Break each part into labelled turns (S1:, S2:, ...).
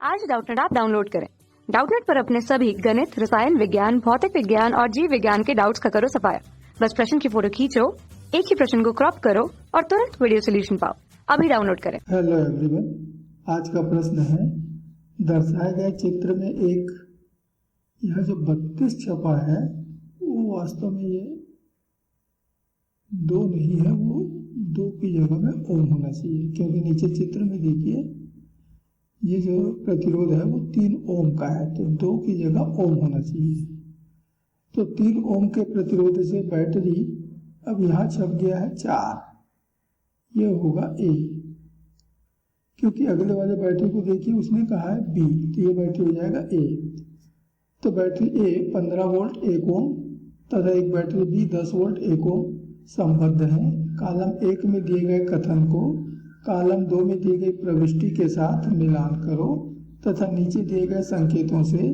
S1: आज Doubtnut app download करें। Doubtnut पर अपने सभी गणित, रसायन विज्ञान, भौतिक विज्ञान और जीव विज्ञान के डाउट्स का करो सफाया। बस प्रश्न की फोटो खींचो, एक ही प्रश्न को क्रॉप करो और तुरंत वीडियो सोल्यूशन पाओ। अभी डाउनलोड करें।
S2: हेलो एवरीवन, आज का प्रश्न है दर्शाए गए चित्र में एक यह जो 32 छपा है वो वास्तव में ये 2 नहीं है, वो 2 की जगह में ओम होना चाहिए, क्योंकि नीचे चित्र में देखिए ये जो प्रतिरोध है वो 3 ओम का है, तो 2 की जगह ओम होना चाहिए। तो 3 ओम के प्रतिरोध से बैटरी अब यहाँ छप गया है 4, ये होगा ए, क्योंकि अगले वाले बैटरी को देखिए उसने कहा है बी, तो ये बैटरी हो जाएगा ए। तो बैटरी ए 15 वोल्ट 1 ओम तथा एक बैटरी बी 10 वोल्ट 1 ओम संबद्ध है। कॉलम 1 में दिए गए कथन को कॉलम 2 में दी गई प्रविष्टि के साथ मिलान करो तथा नीचे दिए गए संकेतों से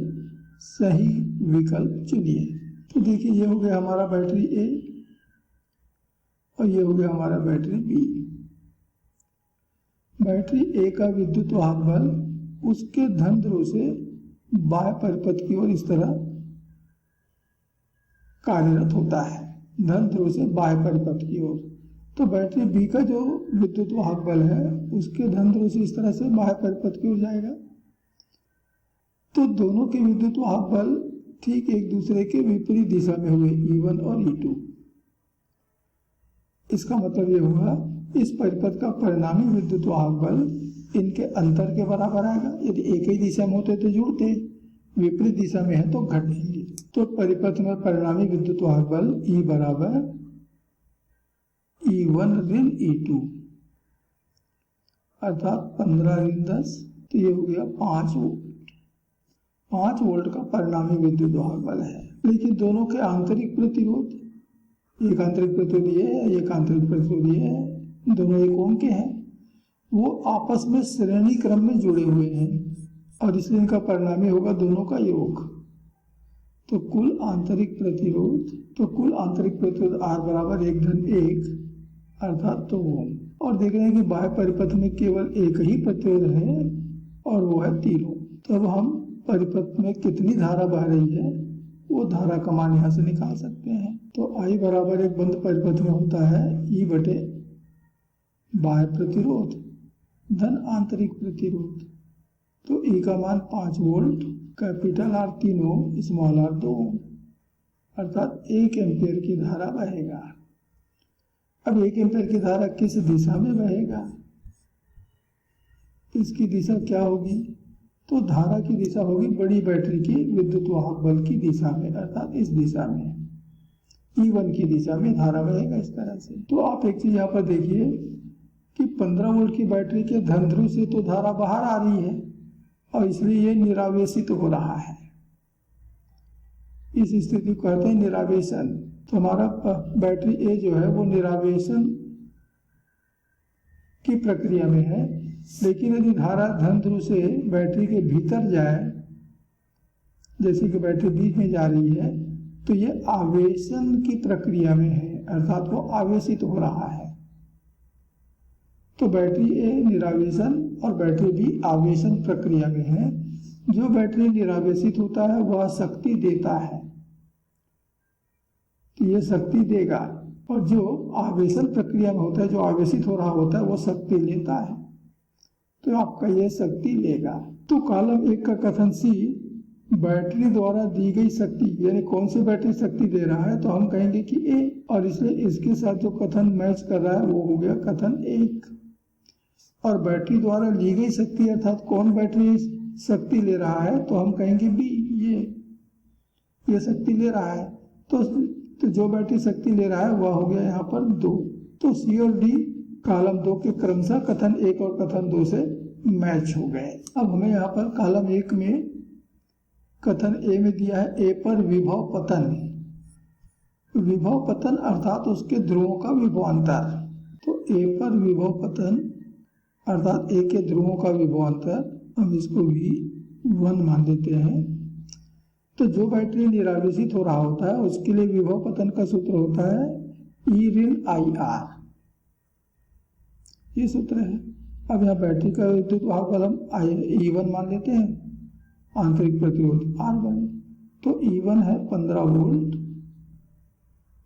S2: सही विकल्प चुनिए। तो देखिए ये हो गया हमारा बैटरी ए और ये हो गया हमारा बैटरी बी। बैटरी ए का विद्युत वाहक बल उसके धन ध्रुव से बाह्य परिपथ की ओर इस तरह कार्यरत होता है, धन ध्रुव से बाह्य परिपथ की ओर। तो बैटरी बी का जो विद्युत वाहक बल है उसके धन ध्रुव से इस तरह से बाह्य परिपथ की ओर जाएगा। तो दोनों के विद्युत वाहक बल ठीक एक दूसरे के विपरीत दिशा में हुए, E1 और E2। इसका मतलब ये हुआ इस परिपथ का परिणामी विद्युत वाहक बल इनके अंतर के बराबर आएगा। यदि एक ही दिशा में होते तो जुड़ते, विपरीत दिशा में है तो घटेंगे। तो परिपथ में परिणामी विद्युत वाहक बल E बराबर E1 ऋण E2 अर्थात 15 ऋण 10, तो ये हो गया 5 वोल्ट। 5 वोल्ट का परिणामी विद्युत वाहक बल है। लेकिन दोनों के आंतरिक प्रतिरोध, एक आंतरिक प्रतिरोध ये है, एक आंतरिक प्रतिरोध ये है, दोनों 1 ओम के हैं, वो आपस में श्रेणी क्रम में जुड़े हुए हैं और इसलिए इनका परिणामी होगा दोनों का योग। तो कुल आंतरिक प्रतिरोध R बराबर 1 अर्थात 2 ओम। और देख रहे हैं कि बाह्य परिपथ में केवल एक ही प्रतिरोध है और वो है 3 ओम। तो अब हम परिपथ में कितनी धारा बह रही है वो धारा का मान यहाँ से निकाल सकते हैं। तो I बराबर एक बंद परिपथ में होता है E बटे बाह्य प्रतिरोध धन आंतरिक प्रतिरोध। तो E का मान 5 वोल्ट, कैपिटल R 3 ओम, स्मॉल r 2 ओम, अर्थात 1 एम्पियर की धारा बहेगा। अब 1 एम्पियर की धारा किस दिशा में बहेगा, इसकी दिशा क्या होगी? तो धारा की दिशा होगी बड़ी बैटरी की विद्युत वाहक बल की दिशा में, अर्थात इस दिशा में, E1 की दिशा में धारा बहेगा इस तरह से। तो आप एक चीज यहाँ पर देखिए कि 15 वोल्ट की बैटरी के धन ध्रुव से तो धारा बाहर आ रही है और इसलिए ये निरावेशित हो रहा है। इस स्थिति को कहते हैं निरावेशन। तो हमारा बैटरी ए जो है वो निरावेशन की प्रक्रिया में है। लेकिन यदि धारा धन ध्रुव से बैटरी के भीतर जाए, जैसे कि बैटरी बीच में जा रही है, तो ये आवेशन की प्रक्रिया में है, अर्थात वो आवेशित हो रहा है। तो बैटरी ए निरावेशन और बैटरी बी आवेशन प्रक्रिया में है। जो बैटरी निरावेशित होता है वह शक्ति देता है, तो ये शक्ति देगा, और जो आवेशन प्रक्रिया में होता है, जो आवेशित हो रहा होता है, वो शक्ति लेता है, तो आपका ये शक्ति लेगा। तो कॉलम 1 का कथन सी बैटरी द्वारा दी गई शक्ति, यानी कौन सी बैटरी शक्ति दे रहा है, तो हम कहेंगे कि ए, और इसलिए इसके साथ जो कथन मैच कर रहा है वो हो गया कथन 1। और बैटरी द्वारा ली गई शक्ति अर्थात कौन बैटरी शक्ति ले रहा है, तो हम कहेंगे बी, ये शक्ति ले रहा है। तो जो बैटरी शक्ति ले रहा है वह हो गया यहाँ पर 2। तो सी और डी कॉलम 2 के क्रमशः कथन 1 और कथन 2 से मैच हो गए। अब हमें यहाँ पर कॉलम 1 में कथन ए में दिया है ए पर विभव पतन। विभव पतन अर्थात उसके ध्रुवों का विभवांतर। तो ए पर विभव पतन अर्थात ए के ध्रुवों का विभवांतर, हम इसको V1 मान देते हैं। तो जो बैटरी निरावेशित हो रहा होता है उसके लिए विभव पतन का सूत्र होता है E ऋण IR, ये सूत्र है। अब यहाँ बैटरी का विद्युत वाहक बल हम E1 मान लेते हैं, आंतरिक प्रतिरोध R1, तो E1 है 15 वोल्ट,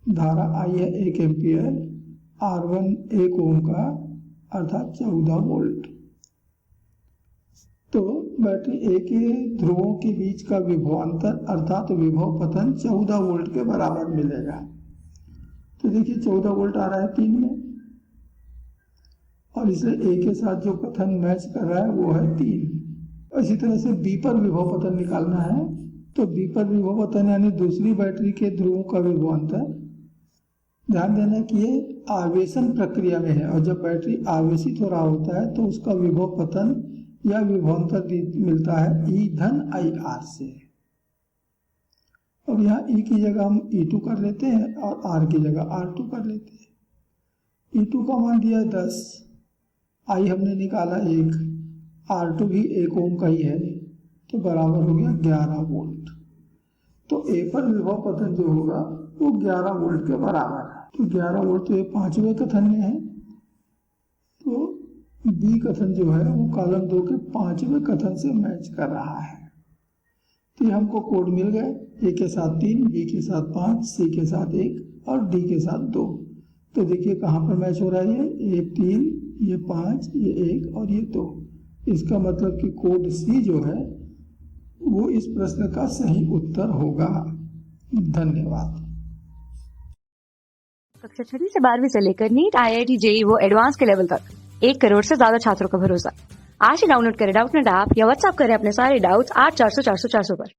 S2: धारा I है 1 एम्पियर, R1 1 ओम का अर्थात 14 वोल्ट। तो बैटरी ए के ध्रुवों के बीच का विभवांतर अर्थात विभव पतन 14 वोल्ट के बराबर मिलेगा। तो देखिए 14 वोल्ट आ रहा है 3 में, और इसलिए ए के साथ जो पतन मैच कर रहा है वो है 3। इसी तरह से बी पर विभव पतन निकालना है, तो बी पर विभव पतन यानी दूसरी बैटरी के ध्रुवों का विभवांतर, ध्यान देना कि ये आवेशन प्रक्रिया में है, और जब बैटरी आवेशित हो रहा होता है तो उसका विभव पतन या विभवांतर मिलता है E धन IR से। अब यहाँ E की जगह हम E2 कर लेते हैं और R की जगह R2 कर लेते हैं। E2 का मान दिया 10, I हमने निकाला 1, R2 भी 1 ओम का ही है, तो बराबर हो गया 11 वोल्ट। तो A पर विभव पतन जो होगा वो 11 वोल्ट के बराबर है। तो 11 वोल्ट तो ये 5वें कथन में है, तो बी कथन जो है वो कॉलम 2 के 5वें कथन से मैच कर रहा है। तो ये हमको कोड मिल गए, ए के साथ 3, बी के साथ 5, सी के साथ 1 और डी के साथ 2। तो देखिए कहाँ पर मैच हो रहा है, ये 3, ये 5, ये 1 और ये 2। इसका मतलब कि कोड सी जो है वो इस प्रश्न का सही उत्तर होगा। धन्यवाद।
S1: कक्षा 6वीं से 12वीं से लेकर नीट, IIT, JEE वो एडवांस के लेवल तक 1 करोड़ से ज्यादा छात्रों का भरोसा। आज ही डाउनलोड करें डाउटनेट ऐप या व्हाट्सएप करें अपने सारे डाउट्स 8400 400 400 पर।